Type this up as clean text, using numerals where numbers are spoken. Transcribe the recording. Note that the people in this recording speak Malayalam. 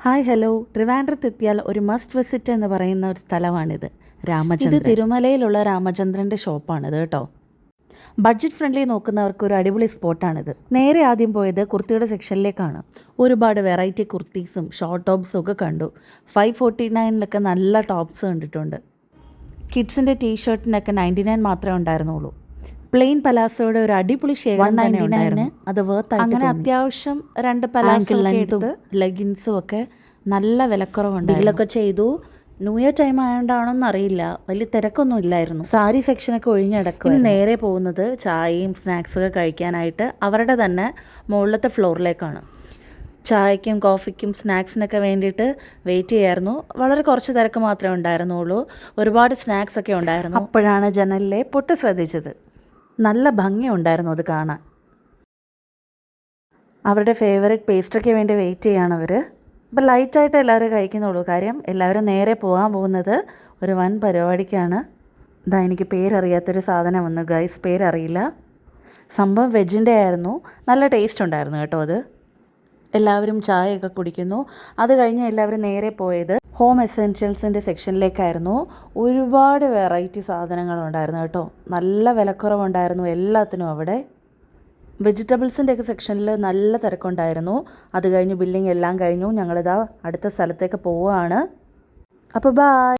ഹായ് ഹലോ, ട്രിവാൻഡ്രത്തെത്തിയാൽ ഒരു മസ്റ്റ് വിസിറ്റ് എന്ന് പറയുന്ന ഒരു സ്ഥലമാണിത്. ഇത് തിരുമലയിലുള്ള രാമചന്ദ്രൻ്റെ ഷോപ്പാണിത് കേട്ടോ. ബഡ്ജറ്റ് ഫ്രണ്ട്ലി നോക്കുന്നവർക്ക് ഒരു അടിപൊളി സ്പോട്ടാണിത്. നേരെ ആദ്യം പോയത് കുർത്തിയുടെ സെക്ഷനിലേക്കാണ്. ഒരുപാട് വെറൈറ്റി കുർത്തീസും ഷോർട്ട് ടോപ്സും ഒക്കെ കണ്ടു. 549 നല്ല ടോപ്സ് കണ്ടിട്ടുണ്ട്. കിഡ്സിൻ്റെ ടീഷർട്ടിനൊക്കെ 99 മാത്രമേ ഉണ്ടായിരുന്നുള്ളൂ. പ്ലെയിൻ പലാസോയുടെ ഒരു അടിപൊളി ഷെയ്ഡ് 199 അത് വേർത്ത്. അങ്ങനെ അത്യാവശ്യം 2 പലാസോ ലെഗിൻസും ഒക്കെ നല്ല വിലക്കുറവുണ്ട്. ഇതിലൊക്കെ ചെയ്തു. ന്യൂ ഇയർ ടൈം ആയതുകൊണ്ടാണോന്ന് അറിയില്ല, വലിയ തിരക്കൊന്നും ഇല്ലായിരുന്നു. സാരി സെക്ഷനൊക്കെ ഒഴിഞ്ഞടക്കും. ഇനി നേരെ പോകുന്നത് ചായയും സ്നാക്സൊക്കെ കഴിക്കാനായിട്ട് അവരുടെ തന്നെ മുകളിലത്തെ ഫ്ലോറിലേക്കാണ്. ചായയ്ക്കും കോഫിക്കും സ്നാക്സിനൊക്കെ വേണ്ടിയിട്ട് വെയിറ്റ് ചെയ്യായിരുന്നു. വളരെ കുറച്ച് തിരക്ക് മാത്രമേ ഉണ്ടായിരുന്നുള്ളൂ. ഒരുപാട് സ്നാക്സ് ഒക്കെ ഉണ്ടായിരുന്നു. അപ്പോഴാണ് ജനലിലെ പൊട്ട് ശ്രദ്ധിച്ചത്. നല്ല ഭംഗിയുണ്ടായിരുന്നു അത് കാണാൻ. അവരുടെ ഫേവറേറ്റ് പേസ്ട്രിക്ക് വേണ്ടി വെയിറ്റ് ചെയ്യാണ് അവർ. ഇപ്പം ലൈറ്റായിട്ട് എല്ലാവരും കഴിക്കുന്നുള്ളൂ. കാര്യം എല്ലാവരും നേരെ പോകാൻ പോകുന്നത് ഒരു വൻ പരിപാടിക്കാണ്. ഇതാ എനിക്ക് പേരറിയാത്തൊരു സാധനം വന്നു ഗൈസ്, പേരറിയില്ല. സംഭവം വെജിൻ്റെ ആയിരുന്നു. നല്ല ടേസ്റ്റ് ഉണ്ടായിരുന്നു കേട്ടോ അത്. എല്ലാവരും ചായയൊക്കെ കുടിക്കുന്നു. അത് കഴിഞ്ഞ് എല്ലാവരും നേരെ പോയത് ഹോം എസെൻഷ്യൽസിൻ്റെ സെക്ഷനിലേക്കായിരുന്നു. ഒരുപാട് വെറൈറ്റി സാധനങ്ങളുണ്ടായിരുന്നു കേട്ടോ. നല്ല വിലക്കുറവുണ്ടായിരുന്നു എല്ലാത്തിനും അവിടെ. വെജിറ്റബിൾസിൻ്റെ ഒക്കെ സെക്ഷനിൽ നല്ല തിരക്കുണ്ടായിരുന്നു. അത് കഴിഞ്ഞ് ബില്ലിംഗ് എല്ലാം കഴിഞ്ഞു. ഞങ്ങളിതാ അടുത്ത സ്ഥലത്തേക്ക് പോവുകയാണ്. അപ്പോൾ ബൈ.